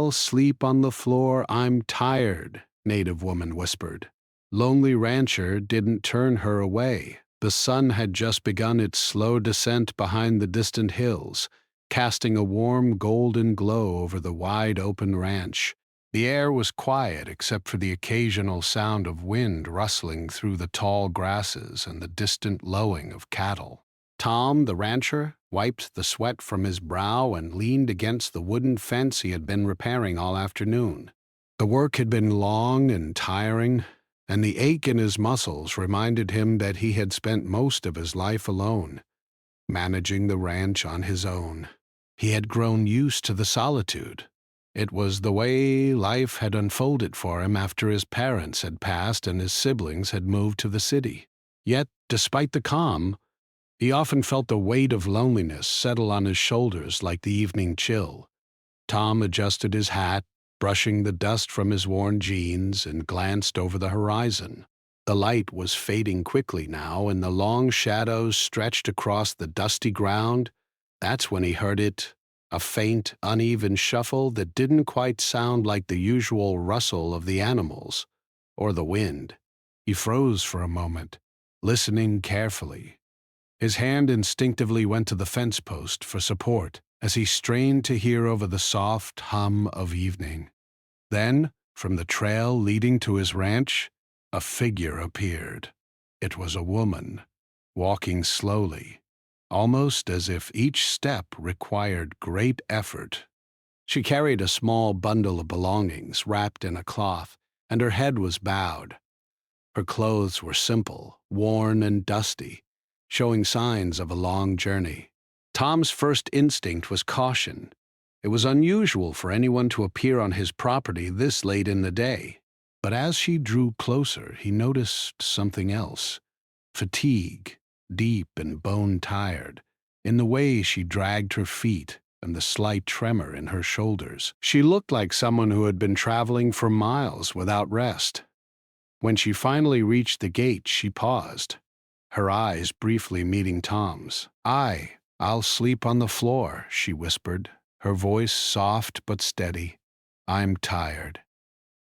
I'll sleep on the floor, I'm tired, native woman whispered. Lonely rancher didn't turn her away. The sun had just begun its slow descent behind the distant hills, casting a warm golden glow over the wide open ranch. The air was quiet except for the occasional sound of wind rustling through the tall grasses and the distant lowing of cattle. Tom, the rancher, wiped the sweat from his brow and leaned against the wooden fence he had been repairing all afternoon. The work had been long and tiring, and the ache in his muscles reminded him that he had spent most of his life alone, managing the ranch on his own. He had grown used to the solitude. It was the way life had unfolded for him after his parents had passed and his siblings had moved to the city. Yet, despite the calm, he often felt the weight of loneliness settle on his shoulders like the evening chill. Tom adjusted his hat, brushing the dust from his worn jeans, and glanced over the horizon. The light was fading quickly now, and the long shadows stretched across the dusty ground. That's when he heard it, a faint, uneven shuffle that didn't quite sound like the usual rustle of the animals or the wind. He froze for a moment, listening carefully. His hand instinctively went to the fence post for support as he strained to hear over the soft hum of evening. Then, from the trail leading to his ranch, a figure appeared. It was a woman, walking slowly, almost as if each step required great effort. She carried a small bundle of belongings wrapped in a cloth, and her head was bowed. Her clothes were simple, worn and dusty, showing signs of a long journey. Tom's first instinct was caution. It was unusual for anyone to appear on his property this late in the day. But as she drew closer, he noticed something else. Fatigue, deep and bone-tired, in the way she dragged her feet and the slight tremor in her shoulders. She looked like someone who had been traveling for miles without rest. When she finally reached the gate, she paused, her eyes briefly meeting Tom's. I'll sleep on the floor, she whispered, her voice soft but steady. I'm tired.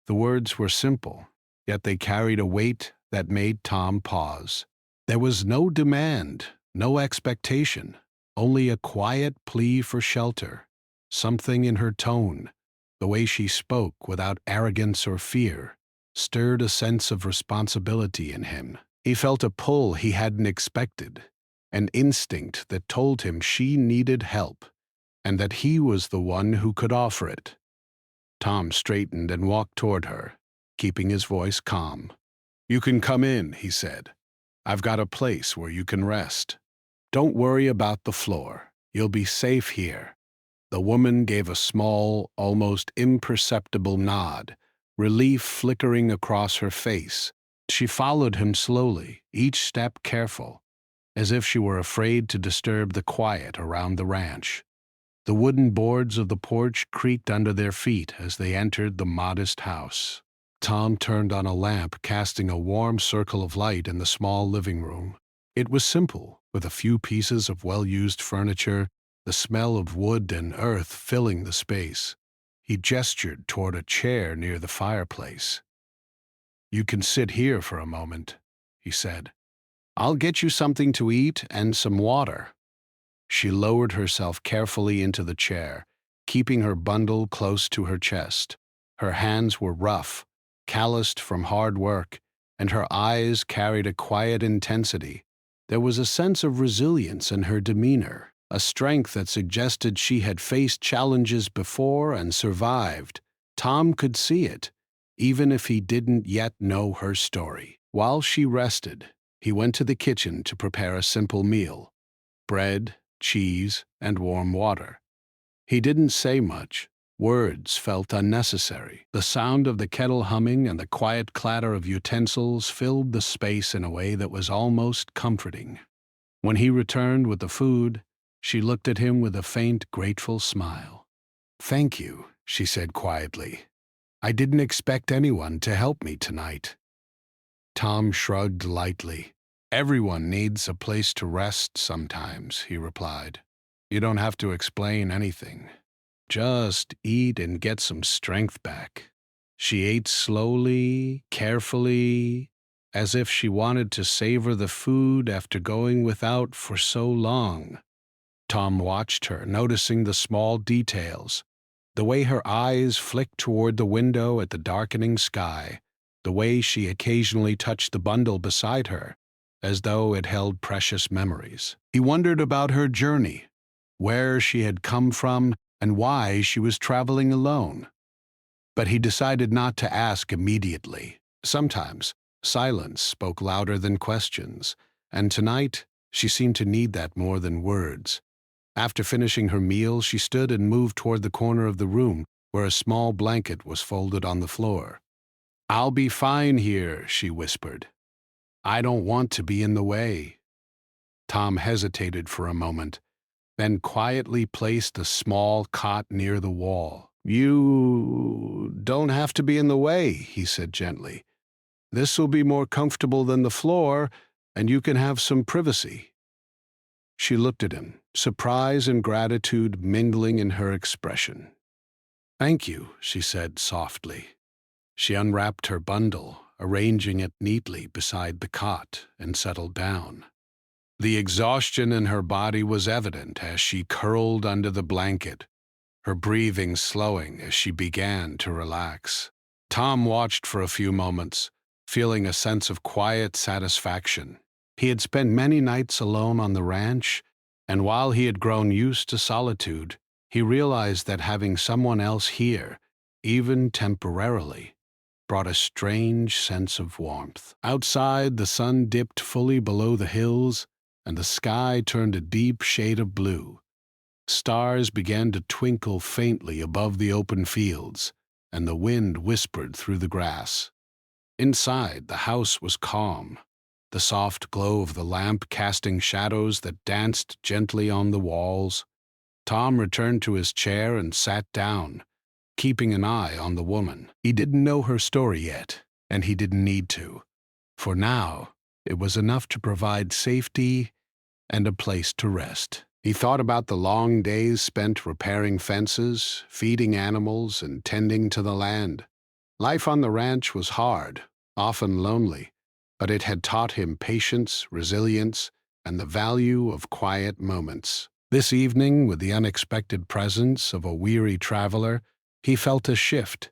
The words were simple, yet they carried a weight that made Tom pause. There was no demand, no expectation, only a quiet plea for shelter. Something in her tone, the way she spoke without arrogance or fear, stirred a sense of responsibility in him. He felt a pull he hadn't expected, an instinct that told him she needed help, and that he was the one who could offer it. Tom straightened and walked toward her, keeping his voice calm. "You can come in," he said. "I've got a place where you can rest. Don't worry about the floor. You'll be safe here." The woman gave a small, almost imperceptible nod, relief flickering across her face. She followed him slowly, each step careful, as if she were afraid to disturb the quiet around the ranch. The wooden boards of the porch creaked under their feet as they entered the modest house. Tom turned on a lamp, casting a warm circle of light in the small living room. It was simple, with a few pieces of well-used furniture, the smell of wood and earth filling the space. He gestured toward a chair near the fireplace. "You can sit here for a moment," he said. "I'll get you something to eat and some water." She lowered herself carefully into the chair, keeping her bundle close to her chest. Her hands were rough, calloused from hard work, and her eyes carried a quiet intensity. There was a sense of resilience in her demeanor, a strength that suggested she had faced challenges before and survived. Tom could see it, even if he didn't yet know her story. While she rested, he went to the kitchen to prepare a simple meal: bread, cheese, and warm water. He didn't say much. Words felt unnecessary. The sound of the kettle humming and the quiet clatter of utensils filled the space in a way that was almost comforting. When he returned with the food, she looked at him with a faint, grateful smile. "Thank you," she said quietly. "I didn't expect anyone to help me tonight." Tom shrugged lightly. "Everyone needs a place to rest sometimes," he replied. "You don't have to explain anything. Just eat and get some strength back. She ate slowly, carefully, as if she wanted to savor the food after going without for so long. Tom watched her, noticing the small details, the way her eyes flicked toward the window at the darkening sky, the way she occasionally touched the bundle beside her, as though it held precious memories. He wondered about her journey, where she had come from, and why she was traveling alone. But he decided not to ask immediately. Sometimes silence spoke louder than questions, and tonight she seemed to need that more than words. After finishing her meal, she stood and moved toward the corner of the room where a small blanket was folded on the floor. "I'll be fine here," she whispered. "I don't want to be in the way." Tom hesitated for a moment, then quietly placed a small cot near the wall. "You don't have to be in the way," he said gently. "This'll be more comfortable than the floor, and you can have some privacy." She looked at him, surprise and gratitude mingling in her expression. "Thank you," she said softly. She unwrapped her bundle, arranging it neatly beside the cot, and settled down. The exhaustion in her body was evident as she curled under the blanket, her breathing slowing as she began to relax. Tom watched for a few moments, feeling a sense of quiet satisfaction. He had spent many nights alone on the ranch, and while he had grown used to solitude, he realized that having someone else here, even temporarily, brought a strange sense of warmth. Outside, the sun dipped fully below the hills, and the sky turned a deep shade of blue. Stars began to twinkle faintly above the open fields, and the wind whispered through the grass. Inside, the house was calm, the soft glow of the lamp casting shadows that danced gently on the walls. Tom returned to his chair and sat down, keeping an eye on the woman. He didn't know her story yet, and he didn't need to. For now, it was enough to provide safety and a place to rest. He thought about the long days spent repairing fences, feeding animals, and tending to the land. Life on the ranch was hard, often lonely, but it had taught him patience, resilience, and the value of quiet moments. This evening, with the unexpected presence of a weary traveler, he felt a shift,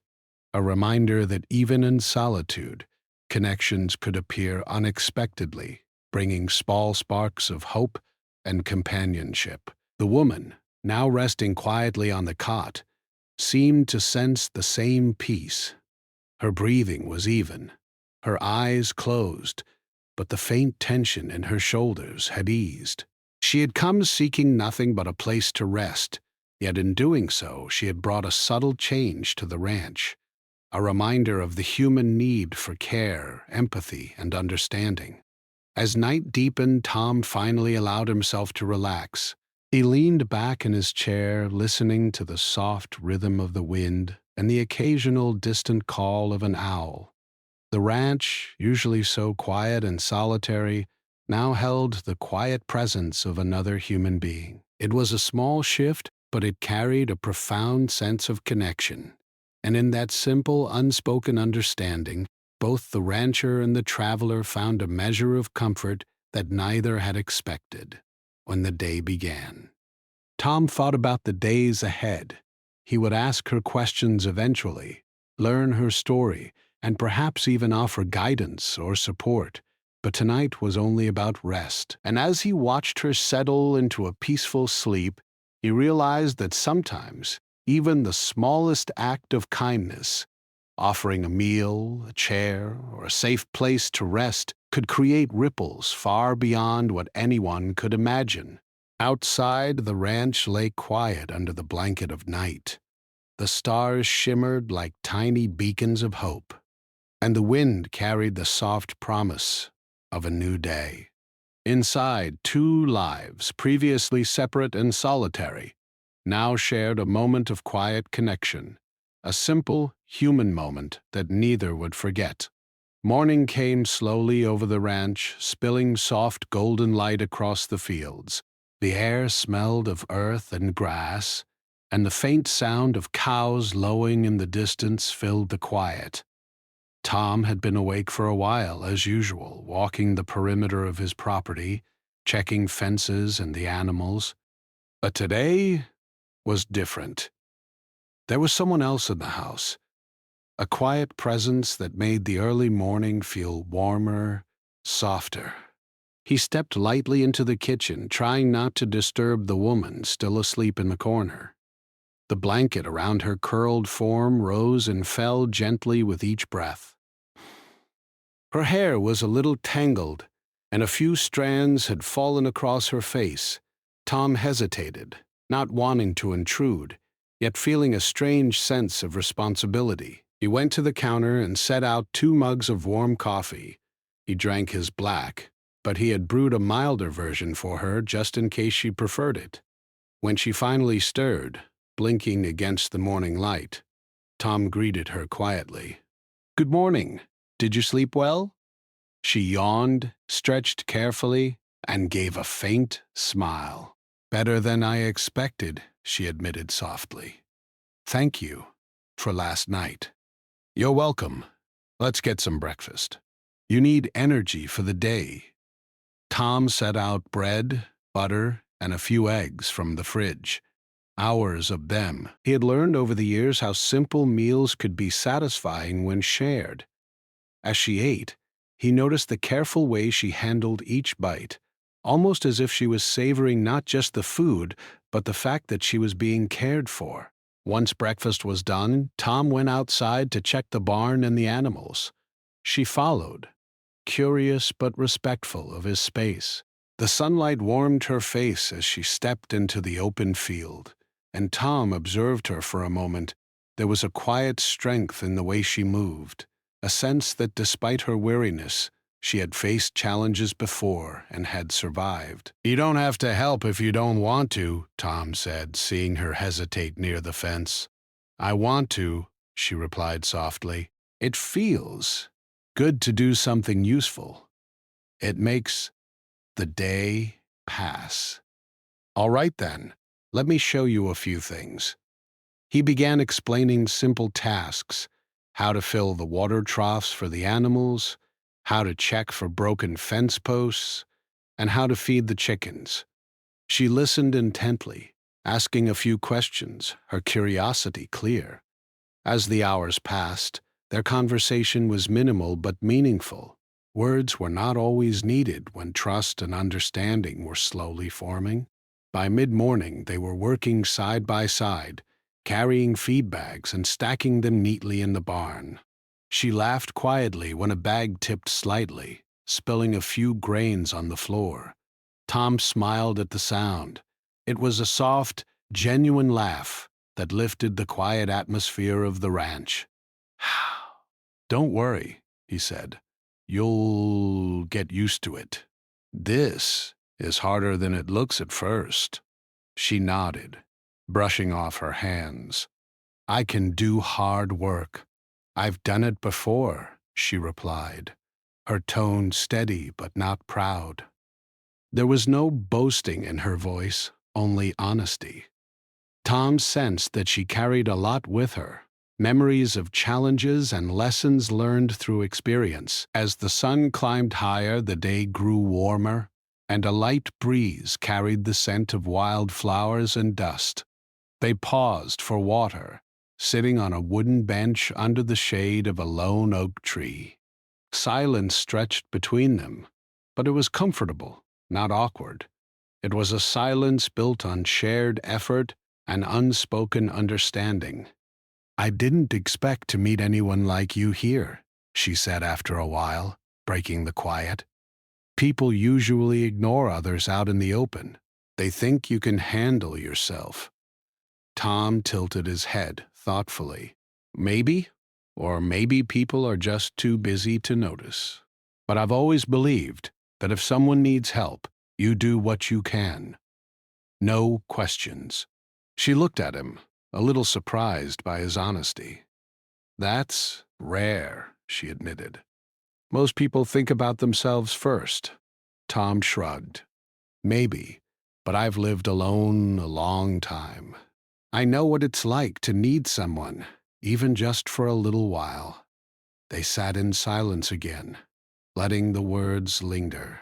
a reminder that even in solitude, connections could appear unexpectedly, bringing small sparks of hope and companionship. The woman, now resting quietly on the cot, seemed to sense the same peace. Her breathing was even, her eyes closed, but the faint tension in her shoulders had eased. She had come seeking nothing but a place to rest, yet in doing so she had brought a subtle change to the ranch, a reminder of the human need for care, empathy, and understanding. As night deepened, Tom finally allowed himself to relax. He leaned back in his chair, listening to the soft rhythm of the wind and the occasional distant call of an owl. The ranch, usually so quiet and solitary, now held the quiet presence of another human being. It was a small shift, but it carried a profound sense of connection. And in that simple, unspoken understanding, both the rancher and the traveler found a measure of comfort that neither had expected. When the day began, Tom thought about the days ahead. He would ask her questions eventually, learn her story, and perhaps even offer guidance or support. But tonight was only about rest. And as he watched her settle into a peaceful sleep, he realized that sometimes even the smallest act of kindness, offering a meal, a chair, or a safe place to rest, could create ripples far beyond what anyone could imagine. Outside, the ranch lay quiet under the blanket of night. The stars shimmered like tiny beacons of hope, and the wind carried the soft promise of a new day. Inside, two lives, previously separate and solitary, now shared a moment of quiet connection, a simple, human moment that neither would forget. Morning came slowly over the ranch, spilling soft golden light across the fields. The air smelled of earth and grass, and the faint sound of cows lowing in the distance filled the quiet. Tom had been awake for a while, as usual, walking the perimeter of his property, checking fences and the animals. But today was different. There was someone else in the house, a quiet presence that made the early morning feel warmer, softer. He stepped lightly into the kitchen, trying not to disturb the woman still asleep in the corner. The blanket around her curled form rose and fell gently with each breath. Her hair was a little tangled, and a few strands had fallen across her face. Tom hesitated, not wanting to intrude, yet feeling a strange sense of responsibility. He went to the counter and set out 2 mugs of warm coffee. He drank his black, but he had brewed a milder version for her just in case she preferred it. When she finally stirred, blinking against the morning light, Tom greeted her quietly. "Good morning. Did you sleep well?" She yawned, stretched carefully, and gave a faint smile. "Better than I expected," she admitted softly. "Thank you for last night." "You're welcome. Let's get some breakfast. You need energy for the day." Tom set out bread, butter, and a few eggs from the fridge. Hours of them. He had learned over the years how simple meals could be satisfying when shared. As she ate, he noticed the careful way she handled each bite, almost as if she was savoring not just the food, but the fact that she was being cared for. Once breakfast was done, Tom went outside to check the barn and the animals. She followed, curious but respectful of his space. The sunlight warmed her face as she stepped into the open field, and Tom observed her for a moment. There was a quiet strength in the way she moved, a sense that despite her weariness, she had faced challenges before and had survived. "You don't have to help if you don't want to," Tom said, seeing her hesitate near the fence. "I want to," she replied softly. "It feels good to do something useful. It makes the day pass." "All right then, let me show you a few things." He began explaining simple tasks, how to fill the water troughs for the animals, how to check for broken fence posts, and how to feed the chickens. She listened intently, asking a few questions, her curiosity clear. As the hours passed, their conversation was minimal but meaningful. Words were not always needed when trust and understanding were slowly forming. By mid-morning, they were working side by side, carrying feed bags and stacking them neatly in the barn. She laughed quietly when a bag tipped slightly, spilling a few grains on the floor. Tom smiled at the sound. It was a soft, genuine laugh that lifted the quiet atmosphere of the ranch. "Don't worry," he said. "You'll get used to it. This is harder than it looks at first." She nodded, brushing off her hands. "I can do hard work. I've done it before," she replied, her tone steady but not proud. There was no boasting in her voice, only honesty. Tom sensed that she carried a lot with her, memories of challenges and lessons learned through experience. As the sun climbed higher, the day grew warmer, and a light breeze carried the scent of wildflowers and dust. They paused for water, sitting on a wooden bench under the shade of a lone oak tree. Silence stretched between them, but it was comfortable, not awkward. It was a silence built on shared effort and unspoken understanding. "I didn't expect to meet anyone like you here," she said after a while, breaking the quiet. "People usually ignore others out in the open. They think you can handle yourself." Tom tilted his head thoughtfully. "Maybe, or maybe people are just too busy to notice. But I've always believed that if someone needs help, you do what you can. No questions." She looked at him, a little surprised by his honesty. "That's rare," she admitted. "Most people think about themselves first." Tom shrugged. "Maybe, but I've lived alone a long time. I know what it's like to need someone, even just for a little while." They sat in silence again, letting the words linger.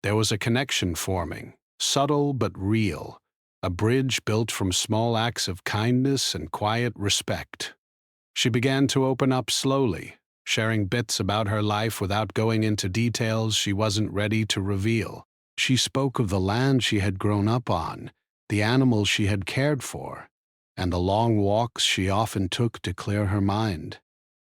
There was a connection forming, subtle but real, a bridge built from small acts of kindness and quiet respect. She began to open up slowly, sharing bits about her life without going into details she wasn't ready to reveal. She spoke of the land she had grown up on, the animals she had cared for, and the long walks she often took to clear her mind.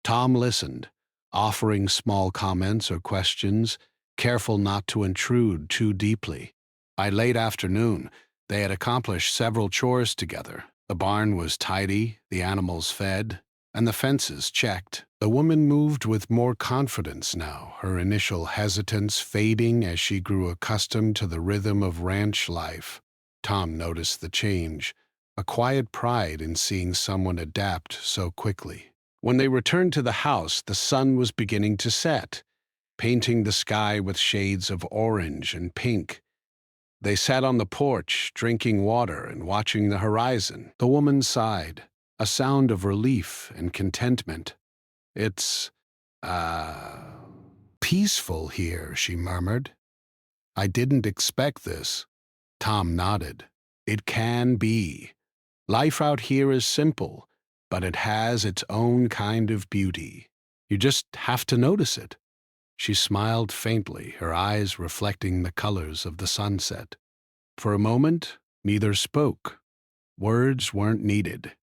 Tom listened, offering small comments or questions, careful not to intrude too deeply. By late afternoon, they had accomplished several chores together. The barn was tidy, the animals fed, and the fences checked. The woman moved with more confidence now, her initial hesitance fading as she grew accustomed to the rhythm of ranch life. Tom noticed the change, a quiet pride in seeing someone adapt so quickly. When they returned to the house, the sun was beginning to set, painting the sky with shades of orange and pink. They sat on the porch, drinking water and watching the horizon. The woman sighed, a sound of relief and contentment. "It's, peaceful here," she murmured. "I didn't expect this." Tom nodded. "It can be. Life out here is simple, but it has its own kind of beauty. You just have to notice it." She smiled faintly, her eyes reflecting the colors of the sunset. For a moment, neither spoke. Words weren't needed.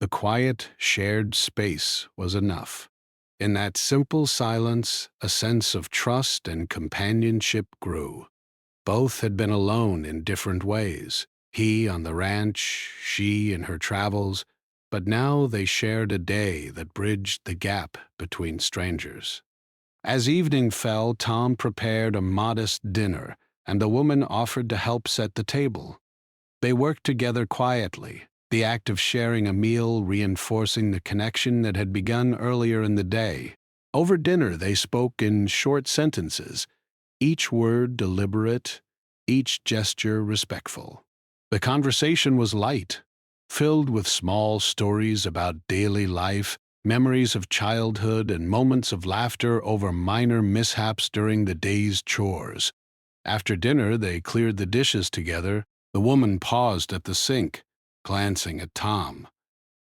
The quiet, shared space was enough. In that simple silence, a sense of trust and companionship grew. Both had been alone in different ways. He on the ranch, she in her travels, but now they shared a day that bridged the gap between strangers. As evening fell, Tom prepared a modest dinner, and the woman offered to help set the table. They worked together quietly, the act of sharing a meal reinforcing the connection that had begun earlier in the day. Over dinner, they spoke in short sentences, each word deliberate, each gesture respectful. The conversation was light, filled with small stories about daily life, memories of childhood, and moments of laughter over minor mishaps during the day's chores. After dinner, they cleared the dishes together. The woman paused at the sink, glancing at Tom.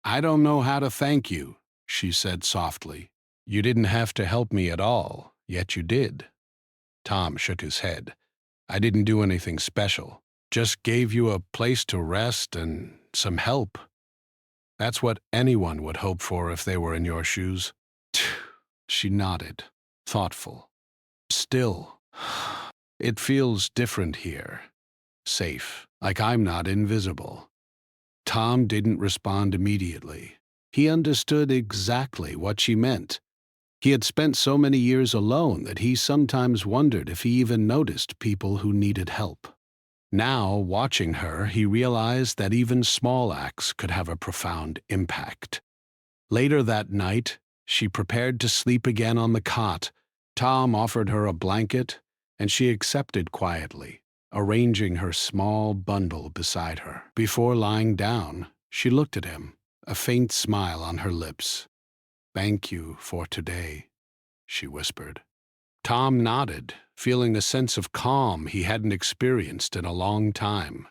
"I don't know how to thank you," she said softly. "You didn't have to help me at all, yet you did." Tom shook his head. "I didn't do anything special. Just gave you a place to rest and some help. That's what anyone would hope for if they were in your shoes." She nodded, thoughtful. "Still, it feels different here. Safe, like I'm not invisible." Tom didn't respond immediately. He understood exactly what she meant. He had spent so many years alone that he sometimes wondered if he even noticed people who needed help. Now, watching her, he realized that even small acts could have a profound impact. Later that night, she prepared to sleep again on the cot. Tom offered her a blanket, and she accepted quietly, arranging her small bundle beside her. Before lying down, she looked at him, a faint smile on her lips. "Thank you for today," she whispered. Tom nodded, feeling a sense of calm he hadn't experienced in a long time.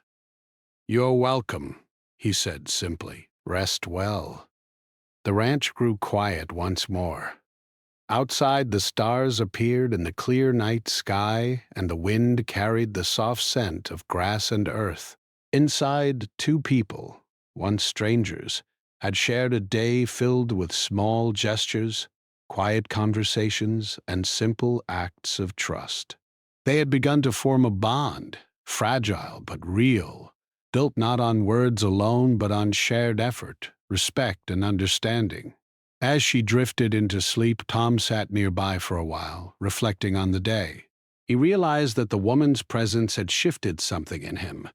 "You're welcome," he said simply. "Rest well." The ranch grew quiet once more. Outside, the stars appeared in the clear night sky, and the wind carried the soft scent of grass and earth. Inside, two people, once strangers, had shared a day filled with small gestures, quiet conversations, and simple acts of trust. They had begun to form a bond, fragile but real, built not on words alone but on shared effort, respect, and understanding. As she drifted into sleep, Tom sat nearby for a while, reflecting on the day. He realized that the woman's presence had shifted something in him.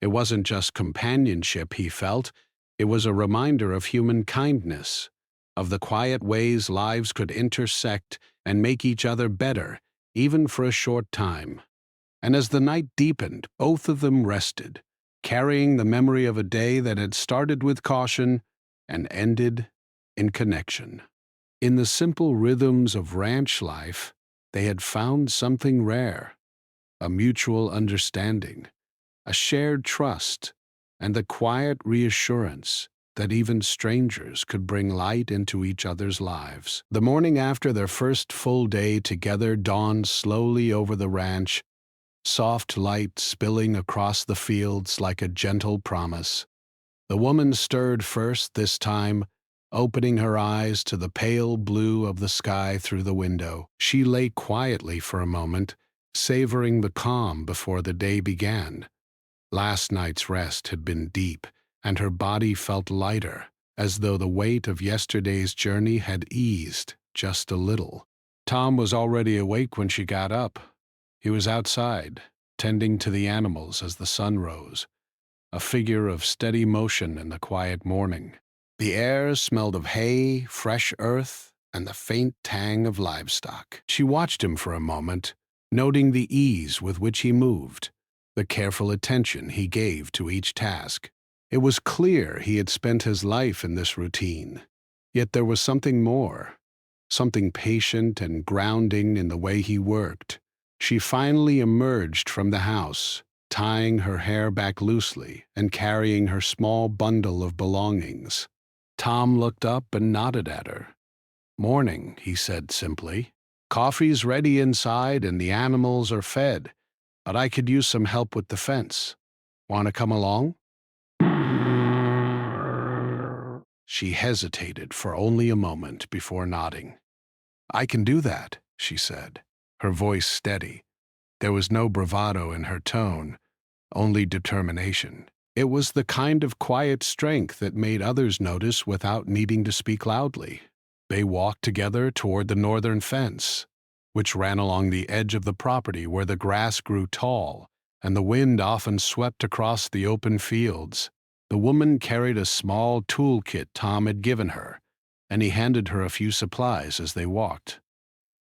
It wasn't just companionship he felt, it was a reminder of human kindness, of the quiet ways lives could intersect and make each other better, even for a short time. And as the night deepened, both of them rested, carrying the memory of a day that had started with caution and ended in connection. In the simple rhythms of ranch life, they had found something rare, a mutual understanding, a shared trust, and the quiet reassurance that even strangers could bring light into each other's lives. The morning after their first full day together dawned slowly over the ranch, soft light spilling across the fields like a gentle promise. The woman stirred first this time, opening her eyes to the pale blue of the sky through the window. She lay quietly for a moment, savoring the calm before the day began. Last night's rest had been deep, and her body felt lighter, as though the weight of yesterday's journey had eased just a little. Tom was already awake when she got up. He was outside, tending to the animals as the sun rose, a figure of steady motion in the quiet morning. The air smelled of hay, fresh earth, and the faint tang of livestock. She watched him for a moment, noting the ease with which he moved, the careful attention he gave to each task. It was clear he had spent his life in this routine, yet there was something more, something patient and grounding in the way he worked. She finally emerged from the house, tying her hair back loosely and carrying her small bundle of belongings. Tom looked up and nodded at her. "Morning," he said simply. "Coffee's ready inside and the animals are fed, but I could use some help with the fence. Want to come along?" She hesitated for only a moment before nodding. "I can do that," she said, her voice steady. There was no bravado in her tone, only determination. It was the kind of quiet strength that made others notice without needing to speak loudly. They walked together toward the northern fence, which ran along the edge of the property where the grass grew tall and the wind often swept across the open fields. The woman carried a small toolkit Tom had given her, and he handed her a few supplies as they walked.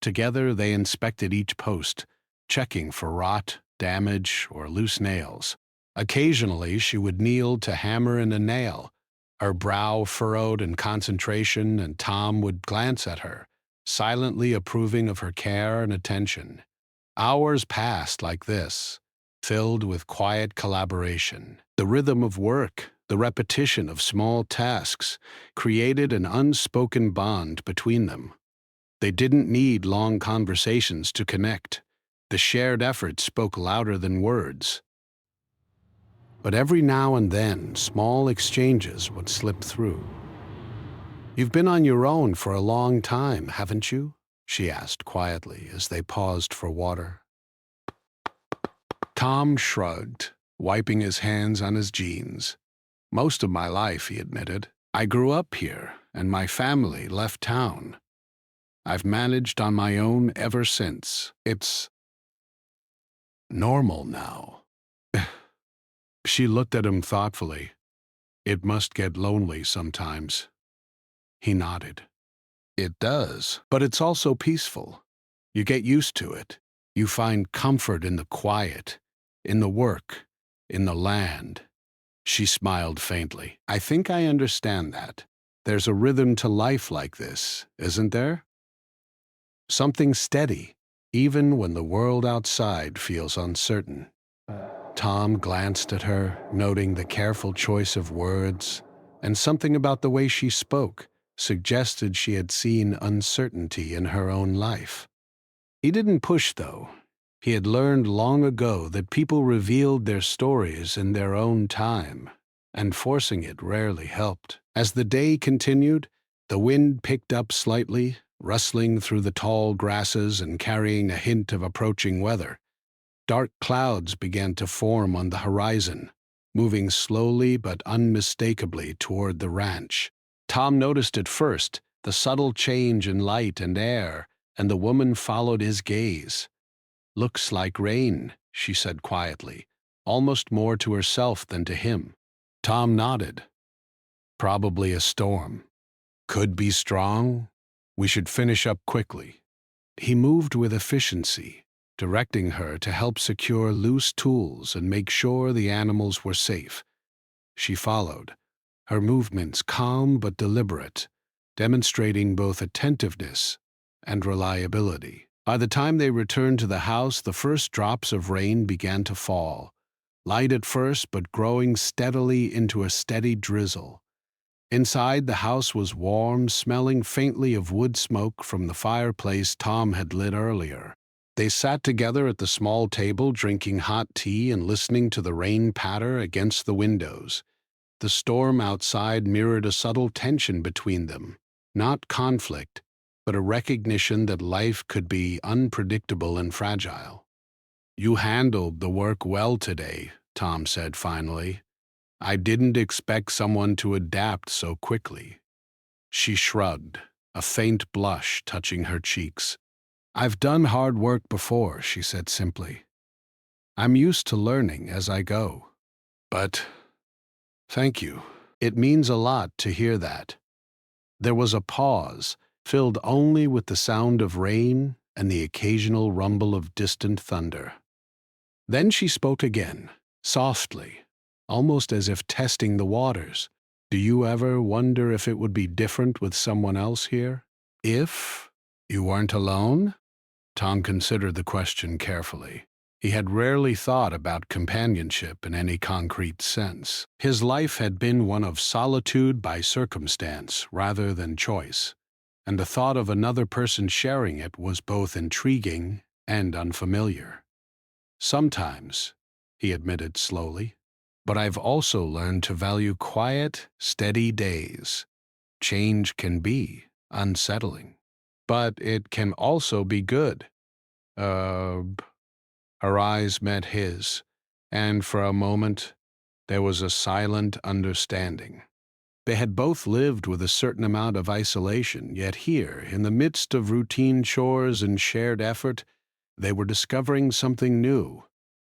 Together they inspected each post, checking for rot, damage, or loose nails. Occasionally she would kneel to hammer in a nail, her brow furrowed in concentration, and Tom would glance at her, silently approving of her care and attention. Hours passed like this, filled with quiet collaboration. The rhythm of work, the repetition of small tasks, created an unspoken bond between them. They didn't need long conversations to connect. The shared effort spoke louder than words. But every now and then, small exchanges would slip through. "You've been on your own for a long time, haven't you?" she asked quietly as they paused for water. Tom shrugged, wiping his hands on his jeans. "Most of my life," he admitted. "I grew up here, and my family left town. I've managed on my own ever since. It's normal now." She looked at him thoughtfully. "It must get lonely sometimes." He nodded. "It does, but it's also peaceful. You get used to it. You find comfort in the quiet, in the work, in the land." She smiled faintly. "I think I understand that. There's a rhythm to life like this, isn't there? Something steady, even when the world outside feels uncertain." Tom glanced at her, noting the careful choice of words, and something about the way she spoke suggested she had seen uncertainty in her own life. He didn't push, though. He had learned long ago that people revealed their stories in their own time, and forcing it rarely helped. As the day continued, the wind picked up slightly, rustling through the tall grasses and carrying a hint of approaching weather. Dark clouds began to form on the horizon, moving slowly but unmistakably toward the ranch. Tom noticed at first the subtle change in light and air, and the woman followed his gaze. "Looks like rain," she said quietly, almost more to herself than to him. Tom nodded. "Probably a storm. Could be strong. We should finish up quickly." He moved with efficiency, directing her to help secure loose tools and make sure the animals were safe. She followed, her movements calm but deliberate, demonstrating both attentiveness and reliability. By the time they returned to the house, the first drops of rain began to fall, light at first but growing steadily into a steady drizzle. Inside, the house was warm, smelling faintly of wood smoke from the fireplace Tom had lit earlier. They sat together at the small table, drinking hot tea and listening to the rain patter against the windows. The storm outside mirrored a subtle tension between them, not conflict, but a recognition that life could be unpredictable and fragile. "You handled the work well today," Tom said finally. "I didn't expect someone to adapt so quickly." She shrugged, a faint blush touching her cheeks. "I've done hard work before," she said simply. "I'm used to learning as I go." "But thank you. It means a lot to hear that." There was a pause, filled only with the sound of rain and the occasional rumble of distant thunder. Then she spoke again, softly, almost as if testing the waters. "Do you ever wonder if it would be different with someone else here? If you weren't alone?" Tom considered the question carefully. He had rarely thought about companionship in any concrete sense. His life had been one of solitude by circumstance rather than choice, and the thought of another person sharing it was both intriguing and unfamiliar. "Sometimes," he admitted slowly, "but I've also learned to value quiet, steady days. Change can be unsettling, but it can also be good." Uh, Her eyes met his, and for a moment there was a silent understanding. They had both lived with a certain amount of isolation, yet here, in the midst of routine chores and shared effort, they were discovering something new: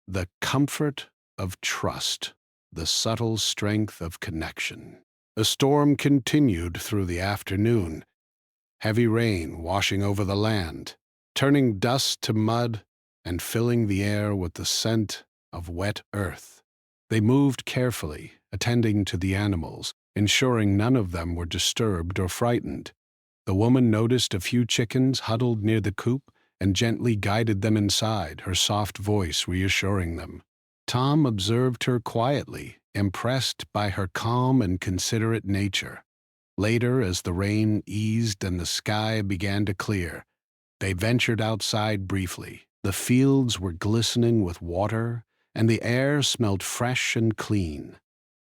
the comfort of trust, the subtle strength of connection. The storm continued through the afternoon, heavy rain washing over the land, turning dust to mud and filling the air with the scent of wet earth. They moved carefully, attending to the animals, ensuring none of them were disturbed or frightened. The woman noticed a few chickens huddled near the coop and gently guided them inside, her soft voice reassuring them. Tom observed her quietly, impressed by her calm and considerate nature. Later, as the rain eased and the sky began to clear, they ventured outside briefly. The fields were glistening with water, and the air smelled fresh and clean.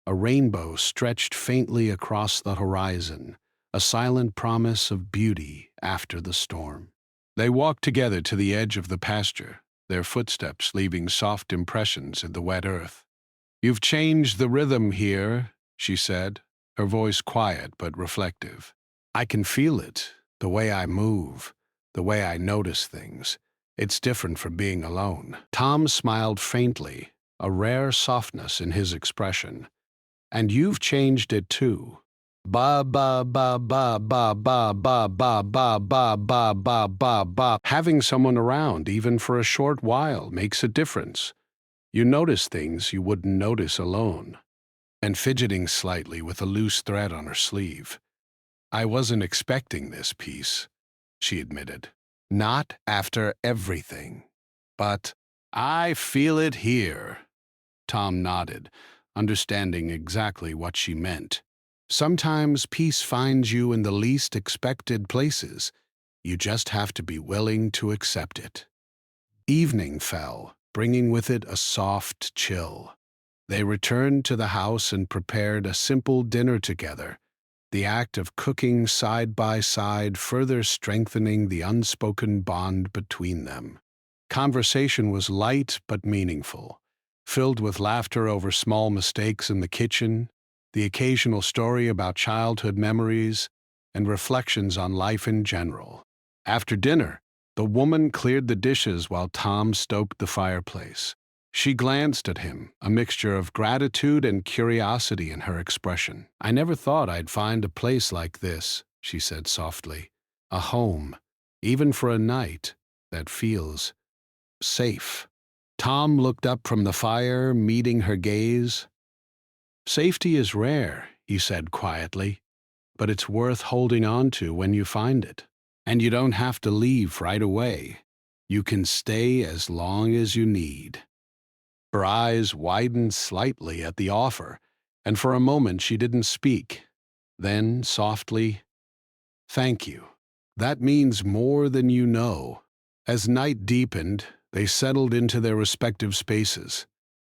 A rainbow stretched faintly across the horizon, a silent promise of beauty after the storm. They walked together to the edge of the pasture, their footsteps leaving soft impressions in the wet earth. "You've changed the rhythm here," she said, her voice quiet but reflective. "I can feel it, the way I move, the way I notice things. It's different from being alone." Tom smiled faintly, a rare softness in his expression. "And you've changed it too. Ba ba ba ba ba ba ba ba ba ba ba ba ba ba. Having someone around, even for a short while, makes a difference. You notice things you wouldn't notice alone." And fidgeting slightly with a loose thread on her sleeve. "I wasn't expecting this piece," she admitted. "Not after everything. But I feel it here." Tom nodded, understanding exactly what she meant. Sometimes peace finds you in the least expected places. You just have to be willing to accept it. Evening fell, bringing with it a soft chill. They returned to the house and prepared a simple dinner together, the act of cooking side by side further strengthening the unspoken bond between them. Conversation was light but meaningful, filled with laughter over small mistakes in the kitchen, the occasional story about childhood memories, and reflections on life in general. After dinner, the woman cleared the dishes while Tom stoked the fireplace. She glanced at him, a mixture of gratitude and curiosity in her expression. "I never thought I'd find a place like this," she said softly. "A home, even for a night, that feels safe. Tom looked up from the fire, meeting her gaze. "Safety is rare," he said quietly, "but it's worth holding on to when you find it. And you don't have to leave right away. You can stay as long as you need." Her eyes widened slightly at the offer, and for a moment she didn't speak. Then, softly, "Thank you. That means more than you know." As night deepened, they settled into their respective spaces.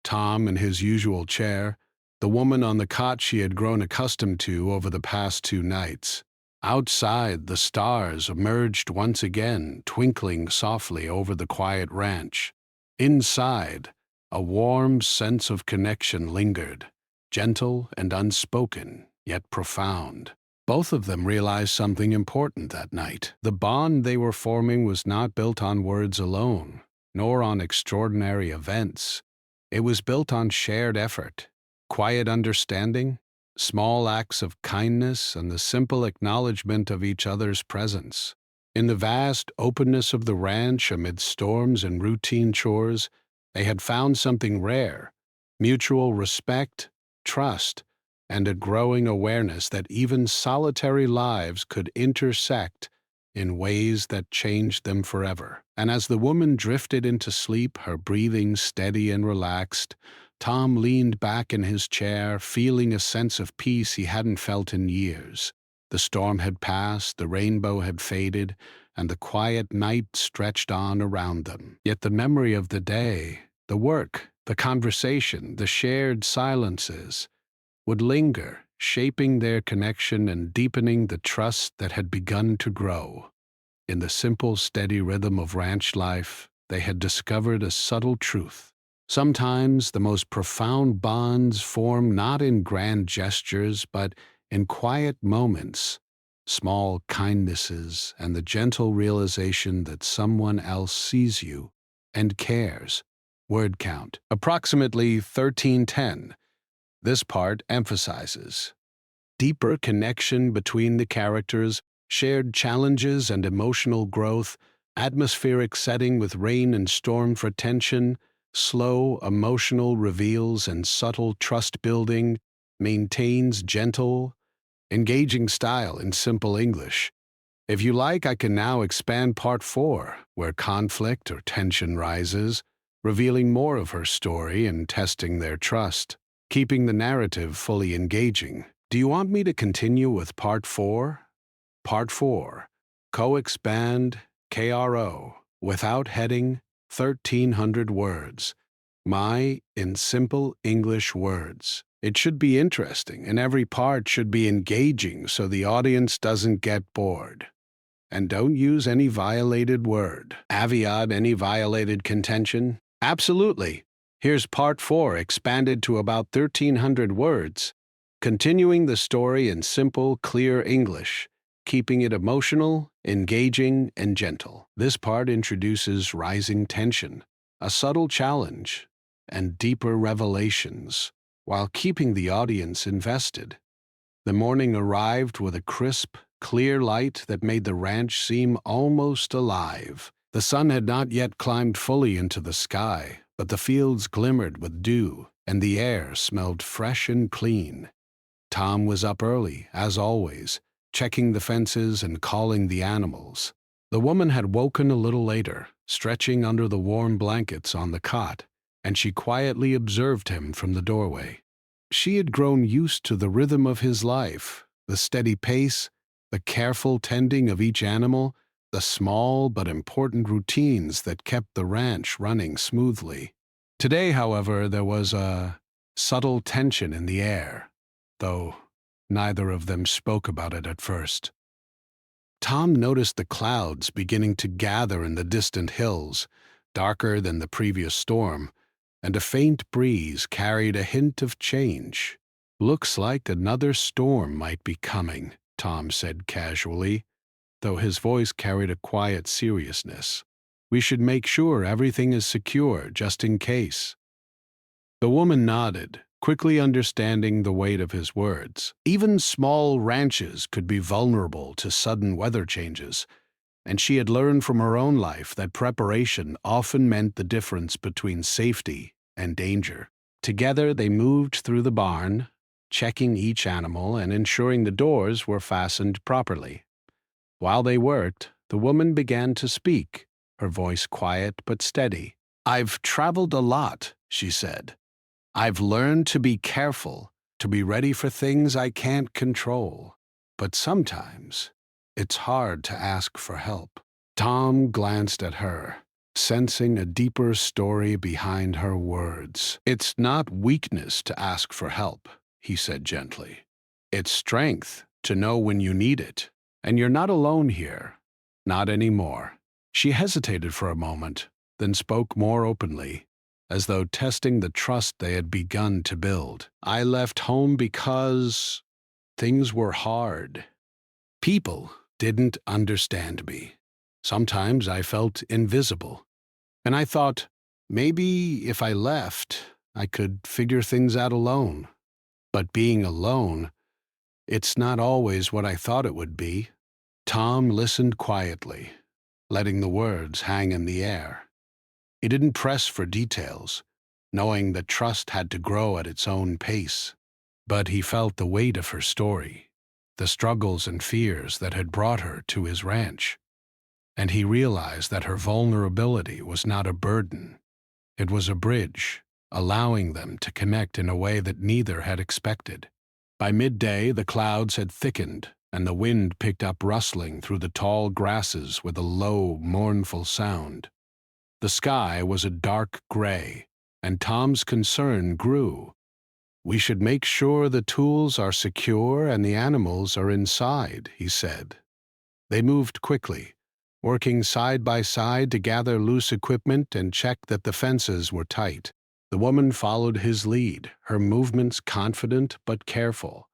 Tom in his usual chair, the woman on the cot she had grown accustomed to over the past 2 nights. Outside, the stars emerged once again, twinkling softly over the quiet ranch. Inside, a warm sense of connection lingered, gentle and unspoken, yet profound. Both of them realized something important that night. The bond they were forming was not built on words alone, nor on extraordinary events. It was built on shared effort, quiet understanding, small acts of kindness, and the simple acknowledgement of each other's presence. In the vast openness of the ranch, amid storms and routine chores, they had found something rare: mutual respect, trust, and a growing awareness that even solitary lives could intersect in ways that changed them forever. And as the woman drifted into sleep, her breathing steady and relaxed, Tom leaned back in his chair, feeling a sense of peace he hadn't felt in years. The storm had passed, the rainbow had faded, and the quiet night stretched on around them. Yet the memory of the day, the work, the conversation, the shared silences, would linger, shaping their connection and deepening the trust that had begun to grow. In the simple, steady rhythm of ranch life, they had discovered a subtle truth. Sometimes the most profound bonds form not in grand gestures, but in quiet moments, small kindnesses, and the gentle realization that someone else sees you and cares. Word count, approximately 1310. This part emphasizes deeper connection between the characters, shared challenges and emotional growth, atmospheric setting with rain and storm for tension, slow emotional reveals and subtle trust building, maintains gentle, engaging style in simple English. If you like, I can now expand part 4, where conflict or tension rises, revealing more of her story and testing their trust, keeping the narrative fully engaging. Do you want me to continue with part 4? Part 4, Co-Expand, KRO, without heading, 1300 words. My in simple English words. It should be interesting, and every part should be engaging so the audience doesn't get bored. And don't use any violated word. Aviad, any violated contention? Absolutely. Here's part 4, expanded to about 1300 words, continuing the story in simple, clear English, keeping it emotional, engaging, and gentle. This part introduces rising tension, a subtle challenge, and deeper revelations, while keeping the audience invested. The morning arrived with a crisp, clear light that made the ranch seem almost alive. The sun had not yet climbed fully into the sky, but the fields glimmered with dew, and the air smelled fresh and clean. Tom was up early, as always, checking the fences and calling the animals. The woman had woken a little later, stretching under the warm blankets on the cot, and she quietly observed him from the doorway. She had grown used to the rhythm of his life, the steady pace, the careful tending of each animal, the small but important routines that kept the ranch running smoothly. Today, however, there was a subtle tension in the air, though neither of them spoke about it at first. Tom noticed the clouds beginning to gather in the distant hills, darker than the previous storm, and a faint breeze carried a hint of change. "Looks like another storm might be coming," Tom said casually, though his voice carried a quiet seriousness. "We should make sure everything is secure, just in case." The woman nodded, quickly understanding the weight of his words. Even small ranches could be vulnerable to sudden weather changes, and she had learned from her own life that preparation often meant the difference between safety and danger. Together they moved through the barn, checking each animal and ensuring the doors were fastened properly. While they worked, the woman began to speak, her voice quiet but steady. "I've traveled a lot," she said. "I've learned to be careful, to be ready for things I can't control. But sometimes it's hard to ask for help." Tom glanced at her, sensing a deeper story behind her words. "It's not weakness to ask for help," he said gently. "It's strength to know when you need it. And you're not alone here. Not anymore." She hesitated for a moment, then spoke more openly, as though testing the trust they had begun to build. "I left home because things were hard. People didn't understand me. Sometimes I felt invisible. And I thought, maybe if I left, I could figure things out alone. But being alone, it's not always what I thought it would be." Tom listened quietly, letting the words hang in the air. He didn't press for details, knowing that trust had to grow at its own pace. But he felt the weight of her story, the struggles and fears that had brought her to his ranch. And he realized that her vulnerability was not a burden. It was a bridge, allowing them to connect in a way that neither had expected. By midday, the clouds had thickened, and the wind picked up rustling through the tall grasses with a low, mournful sound. The sky was a dark gray, and Tom's concern grew. "We should make sure the tools are secure and the animals are inside," he said. They moved quickly, working side by side to gather loose equipment and check that the fences were tight. The woman followed his lead, her movements confident but careful.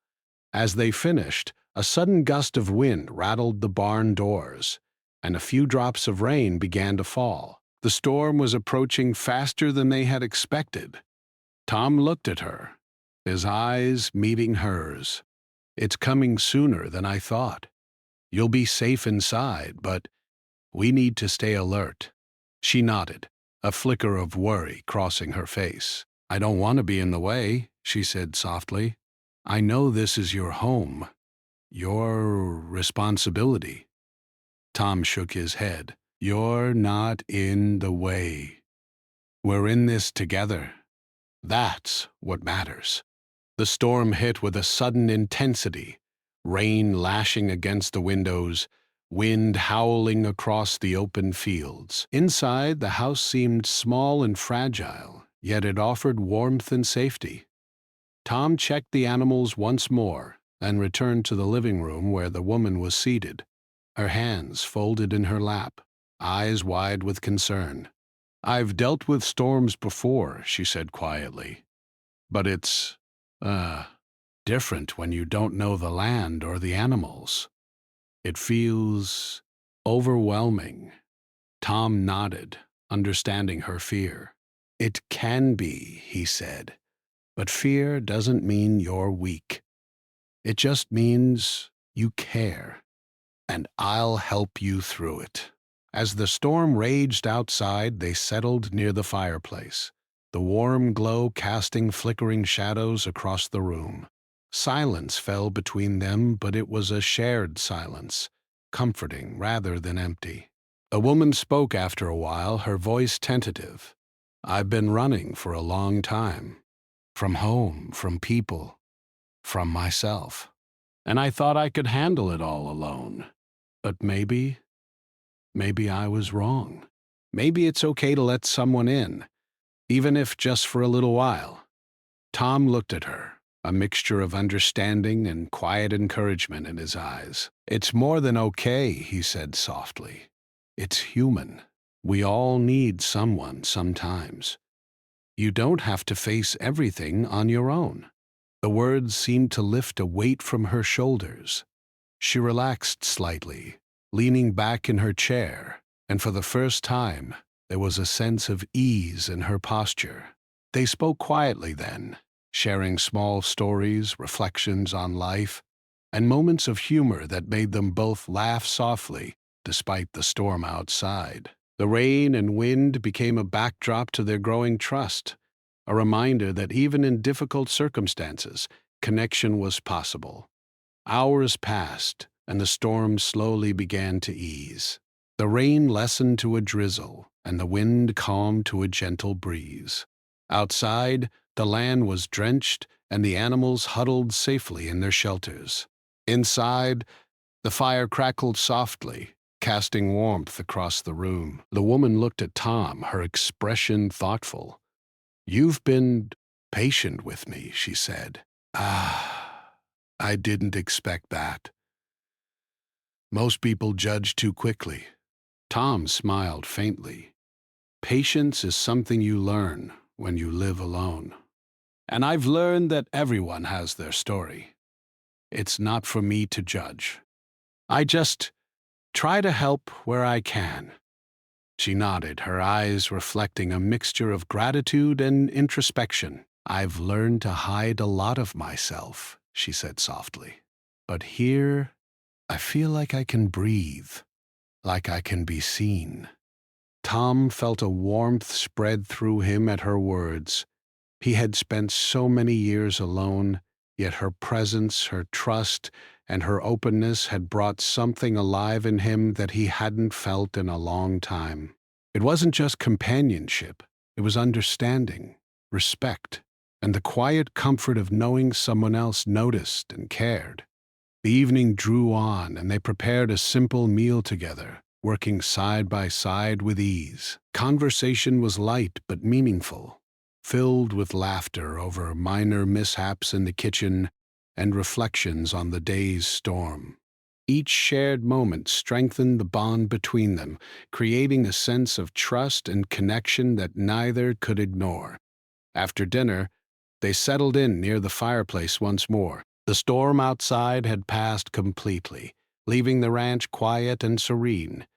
As they finished, a sudden gust of wind rattled the barn doors, and a few drops of rain began to fall. The storm was approaching faster than they had expected. Tom looked at her, his eyes meeting hers. "It's coming sooner than I thought. You'll be safe inside, but we need to stay alert." She nodded, a flicker of worry crossing her face. "I don't want to be in the way," she said softly. "I know this is your home, your responsibility." Tom shook his head. "You're not in the way. We're in this together. That's what matters." The storm hit with a sudden intensity, rain lashing against the windows, wind howling across the open fields. Inside, the house seemed small and fragile, yet it offered warmth and safety. Tom checked the animals once more and returned to the living room where the woman was seated, her hands folded in her lap, eyes wide with concern. "I've dealt with storms before," she said quietly, "but it's, different when you don't know the land or the animals. It feels overwhelming." Tom nodded, understanding her fear. "It can be," he said, "but fear doesn't mean you're weak. It just means you care, and I'll help you through it." As the storm raged outside, they settled near the fireplace, the warm glow casting flickering shadows across the room. Silence fell between them, but it was a shared silence, comforting rather than empty. A woman spoke after a while, her voice tentative. "I've been running for a long time. From home, from people, from myself. And I thought I could handle it all alone. But maybe I was wrong. Maybe it's okay to let someone in, even if just for a little while." Tom looked at her, a mixture of understanding and quiet encouragement in his eyes. "It's more than okay," he said softly. "It's human. We all need someone sometimes. You don't have to face everything on your own." The words seemed to lift a weight from her shoulders. She relaxed slightly, leaning back in her chair, and for the first time, there was a sense of ease in her posture. They spoke quietly then, sharing small stories, reflections on life, and moments of humor that made them both laugh softly. despite the storm outside. The rain and wind became a backdrop to their growing trust, a reminder that even in difficult circumstances, connection was possible. Hours passed, and the storm slowly began to ease. The rain lessened to a drizzle, and the wind calmed to a gentle breeze. Outside, the land was drenched, and the animals huddled safely in their shelters. Inside, the fire crackled softly, casting warmth across the room. The woman looked at Tom, her expression thoughtful. "You've been patient with me," she said. "Ah, I didn't expect that. Most people judge too quickly." Tom smiled faintly. "Patience is something you learn when you live alone. And I've learned that everyone has their story. It's not for me to judge. I just try to help where I can." She nodded, her eyes reflecting a mixture of gratitude and introspection. "I've learned to hide a lot of myself," she said softly. "But here, I feel like I can breathe, like I can be seen." Tom felt a warmth spread through him at her words. He had spent so many years alone, yet her presence, her trust, and her openness had brought something alive in him that he hadn't felt in a long time. It wasn't just companionship, it was understanding, respect, and the quiet comfort of knowing someone else noticed and cared. The evening drew on, and they prepared a simple meal together, working side by side with ease. Conversation was light but meaningful, filled with laughter over minor mishaps in the kitchen and reflections on the day's storm. Each shared moment strengthened the bond between them, creating a sense of trust and connection that neither could ignore. After dinner, they settled in near the fireplace once more. The storm outside had passed completely, leaving the ranch quiet and serene.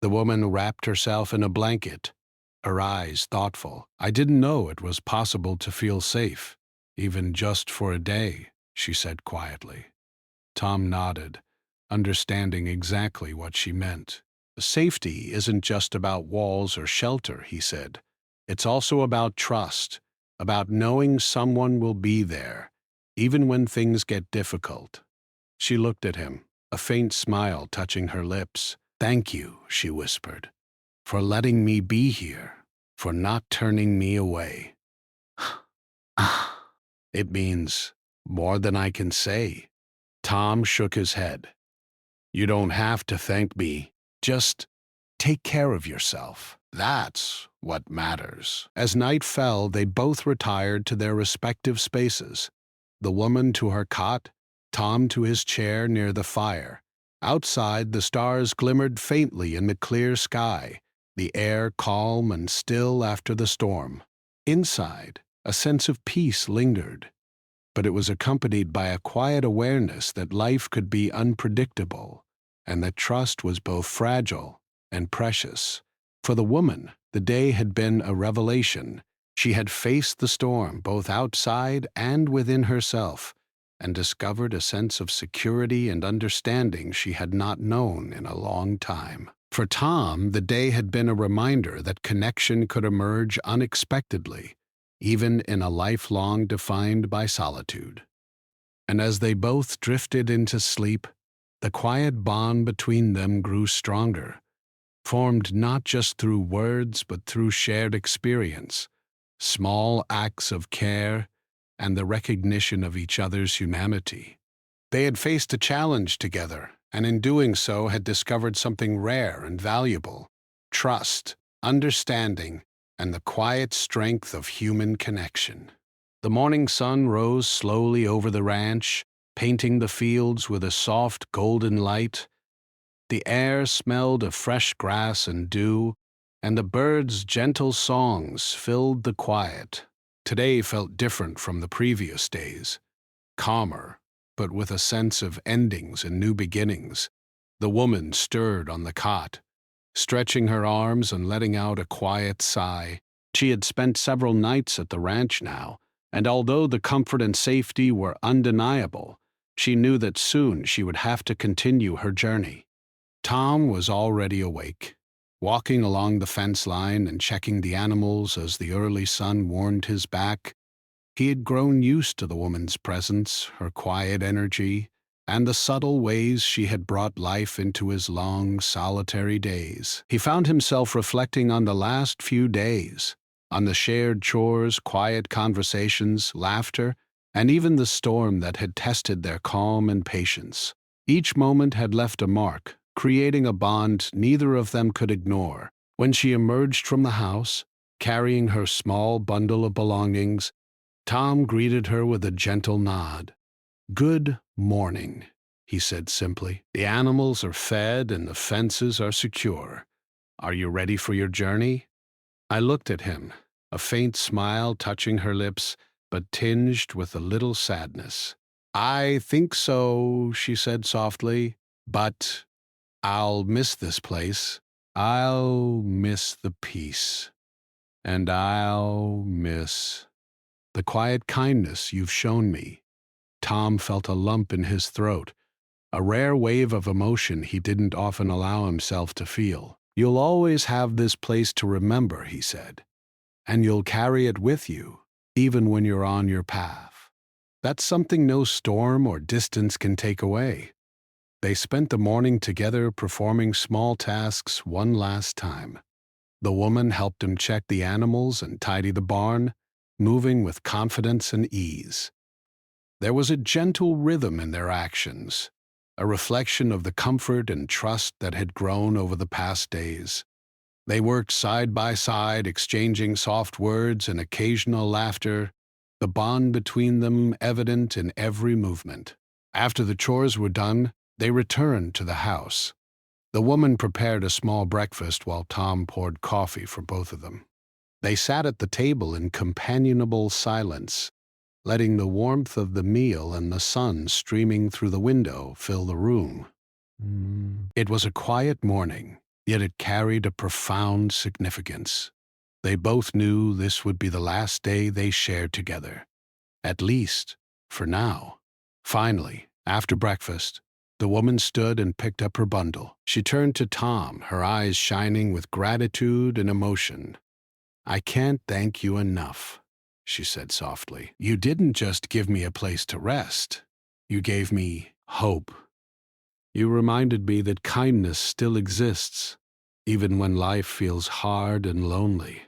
The woman wrapped herself in a blanket, her eyes thoughtful. "I didn't know it was possible to feel safe, even just for a day," she said quietly. Tom nodded, understanding exactly what she meant. "Safety isn't just about walls or shelter," he said. "It's also about trust, about knowing someone will be there, even when things get difficult." She looked at him, a faint smile touching her lips. "Thank you," she whispered, "for letting me be here, for not turning me away." "It means more than I can say." Tom shook his head. "You don't have to thank me. Just take care of yourself. That's what matters." As night fell, they both retired to their respective spaces. The woman to her cot, Tom to his chair near the fire. Outside, the stars glimmered faintly in the clear sky, the air calm and still after the storm. Inside, a sense of peace lingered, but it was accompanied by a quiet awareness that life could be unpredictable, and that trust was both fragile and precious. For the woman, the day had been a revelation. She had faced the storm, both outside and within herself, and discovered a sense of security and understanding she had not known in a long time. For Tom, the day had been a reminder that connection could emerge unexpectedly, even in a lifelong defined by solitude. And as they both drifted into sleep, the quiet bond between them grew stronger, formed not just through words but through shared experience, small acts of care, and the recognition of each other's humanity. They had faced a challenge together, and in doing so had discovered something rare and valuable: trust, understanding, and the quiet strength of human connection. The morning sun rose slowly over the ranch, painting the fields with a soft golden light. The air smelled of fresh grass and dew, and the birds' gentle songs filled the quiet. Today felt different from the previous days, calmer, but with a sense of endings and new beginnings. The woman stirred on the cot, stretching her arms and letting out a quiet sigh. She had spent several nights at the ranch now, and although the comfort and safety were undeniable, she knew that soon she would have to continue her journey. Tom was already awake, walking along the fence line and checking the animals as the early sun warmed his back. He had grown used to the woman's presence, her quiet energy, and the subtle ways she had brought life into his long, solitary days. He found himself reflecting on the last few days, on the shared chores, quiet conversations, laughter, and even the storm that had tested their calm and patience. Each moment had left a mark, creating a bond neither of them could ignore. When she emerged from the house, carrying her small bundle of belongings, Tom greeted her with a gentle nod. "Good morning," he said simply. "The animals are fed and the fences are secure. Are you ready for your journey?" I looked at him, a faint smile touching her lips, but tinged with a little sadness. "I think so," she said softly, "but I'll miss this place. I'll miss the peace. And I'll miss the quiet kindness you've shown me." Tom felt a lump in his throat, a rare wave of emotion he didn't often allow himself to feel. "You'll always have this place to remember," he said, "and you'll carry it with you, even when you're on your path. That's something no storm or distance can take away." They spent the morning together performing small tasks one last time. The woman helped him check the animals and tidy the barn, moving with confidence and ease. There was a gentle rhythm in their actions, a reflection of the comfort and trust that had grown over the past days. They worked side by side, exchanging soft words and occasional laughter, the bond between them evident in every movement. After the chores were done, they returned to the house. The woman prepared a small breakfast while Tom poured coffee for both of them. They sat at the table in companionable silence, letting the warmth of the meal and the sun streaming through the window fill the room. It was a quiet morning, yet it carried a profound significance. They both knew this would be the last day they shared together, at least for now. Finally, after breakfast, the woman stood and picked up her bundle. She turned to Tom, her eyes shining with gratitude and emotion. "I can't thank you enough," she said softly. "You didn't just give me a place to rest. You gave me hope. You reminded me that kindness still exists, even when life feels hard and lonely."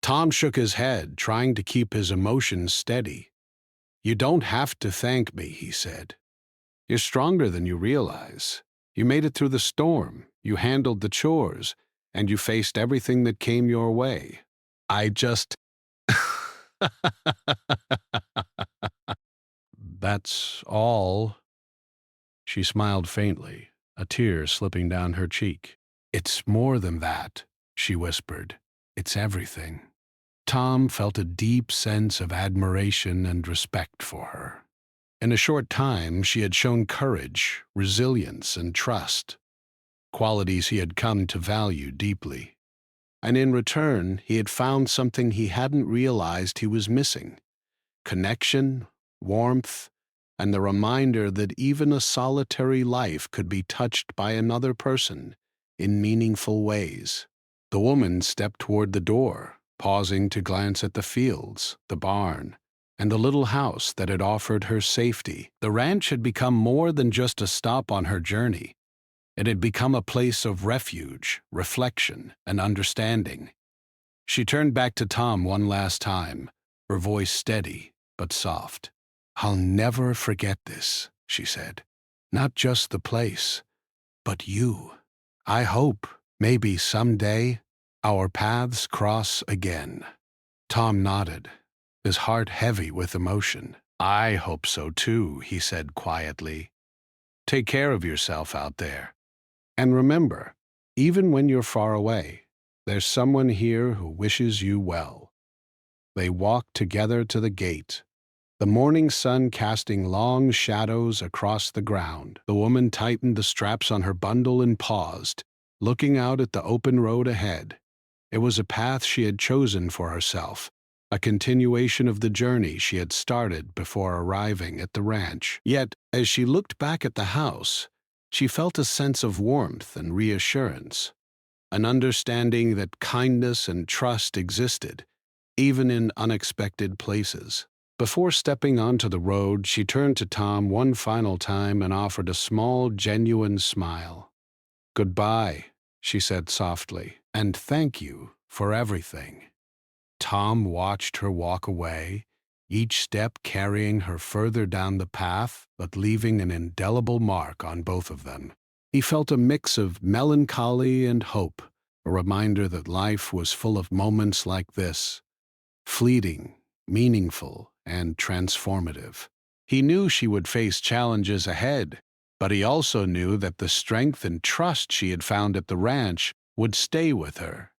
Tom shook his head, trying to keep his emotions steady. "You don't have to thank me," he said. "You're stronger than you realize. You made it through the storm, you handled the chores, and you faced everything that came your way. I just..." "That's all." She smiled faintly, a tear slipping down her cheek. "It's more than that," she whispered. "It's everything." Tom felt a deep sense of admiration and respect for her. In a short time, she had shown courage, resilience, and trust, qualities he had come to value deeply. And in return, he had found something he hadn't realized he was missing: connection, warmth, and the reminder that even a solitary life could be touched by another person in meaningful ways. The woman stepped toward the door, pausing to glance at the fields, the barn, and the little house that had offered her safety. The ranch had become more than just a stop on her journey. It had become a place of refuge, reflection, and understanding. She turned back to Tom one last time, her voice steady but soft. "I'll never forget this," she said. "Not just the place, but you. I hope, maybe someday, our paths cross again." Tom nodded, his heart heavy with emotion. "I hope so too," he said quietly. "Take care of yourself out there. And remember, even when you're far away, there's someone here who wishes you well." They walked together to the gate, the morning sun casting long shadows across the ground. The woman tightened the straps on her bundle and paused, looking out at the open road ahead. It was a path she had chosen for herself, a continuation of the journey she had started before arriving at the ranch. Yet, as she looked back at the house, She felt a sense of warmth and reassurance, an understanding that kindness and trust existed, even in unexpected places. Before stepping onto the road, she turned to Tom one final time and offered a small, genuine smile. "Goodbye," she said softly, "and thank you for everything." Tom watched her walk away, each step carrying her further down the path, but leaving an indelible mark on both of them. He felt a mix of melancholy and hope, a reminder that life was full of moments like this, fleeting, meaningful, and transformative. He knew she would face challenges ahead, but he also knew that the strength and trust she had found at the ranch would stay with her.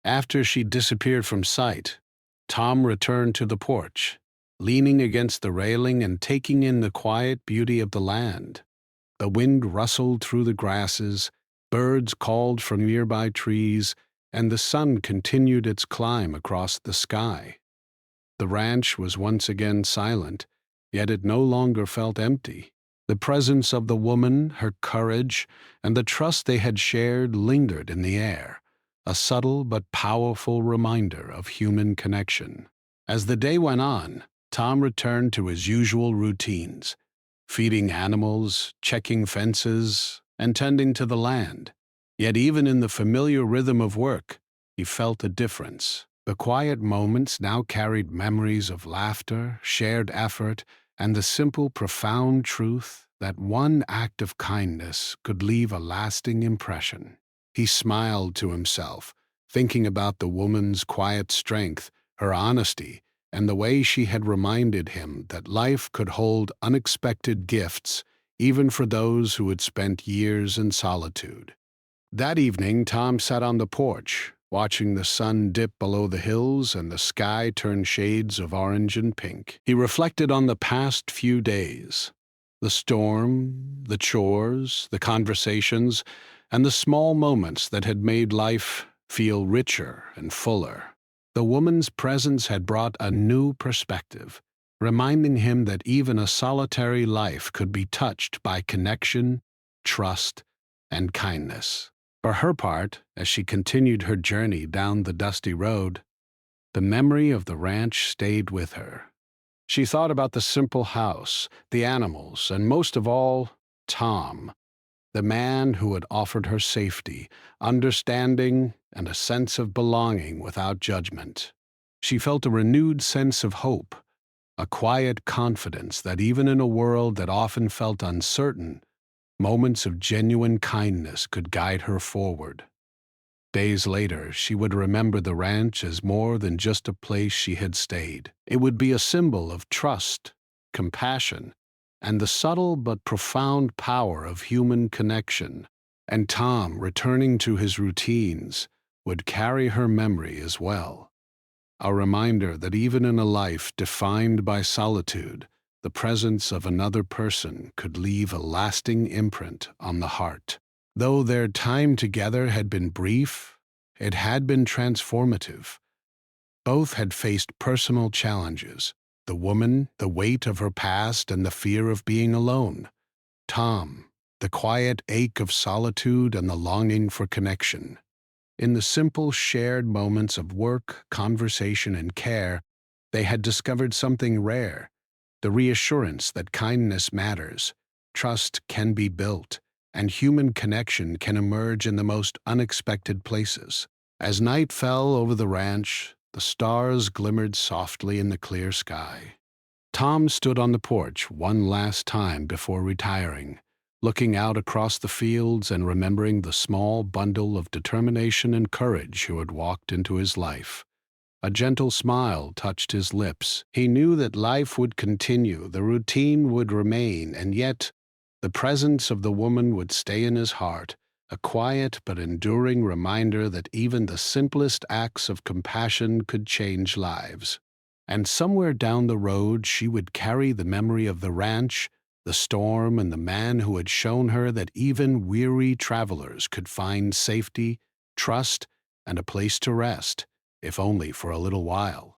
After she disappeared from sight, Tom returned to the porch, leaning against the railing and taking in the quiet beauty of the land. The wind rustled through the grasses, birds called from nearby trees, and the sun continued its climb across the sky. The ranch was once again silent, yet it no longer felt empty. The presence of the woman, her courage, and the trust they had shared lingered in the air, a subtle but powerful reminder of human connection. As the day went on, Tom returned to his usual routines, feeding animals, checking fences, and tending to the land. Yet even in the familiar rhythm of work, he felt a difference. The quiet moments now carried memories of laughter, shared effort, and the simple, profound truth that one act of kindness could leave a lasting impression. He smiled to himself, thinking about the woman's quiet strength, her honesty, and the way she had reminded him that life could hold unexpected gifts even for those who had spent years in solitude. That evening, Tom sat on the porch, watching the sun dip below the hills and the sky turn shades of orange and pink. He reflected on the past few days, the storm, the chores, the conversations, and the small moments that had made life feel richer and fuller. The woman's presence had brought a new perspective, reminding him that even a solitary life could be touched by connection, trust, and kindness. For her part, as she continued her journey down the dusty road, the memory of the ranch stayed with her. She thought about the simple house, the animals, and most of all, Tom, the man who had offered her safety, understanding, and a sense of belonging without judgment. She felt a renewed sense of hope, a quiet confidence that even in a world that often felt uncertain, moments of genuine kindness could guide her forward. Days later, she would remember the ranch as more than just a place she had stayed. It would be a symbol of trust, compassion, and the subtle but profound power of human connection. And Tom, returning to his routines, would carry her memory as well. A reminder that even in a life defined by solitude, the presence of another person could leave a lasting imprint on the heart. Though their time together had been brief, it had been transformative. Both had faced personal challenges, the woman, the weight of her past, and the fear of being alone. Tom, the quiet ache of solitude and the longing for connection. In the simple shared moments of work, conversation, and care, they had discovered something rare, the reassurance that kindness matters, trust can be built, and human connection can emerge in the most unexpected places. As night fell over the ranch, the stars glimmered softly in the clear sky. Tom stood on the porch one last time before retiring, looking out across the fields and remembering the small bundle of determination and courage who had walked into his life. A gentle smile touched his lips. He knew that life would continue, the routine would remain, and yet the presence of the woman would stay in his heart, a quiet but enduring reminder that even the simplest acts of compassion could change lives. And somewhere down the road she would carry the memory of the ranch, the storm, and the man who had shown her that even weary travelers could find safety, trust, and a place to rest, if only for a little while.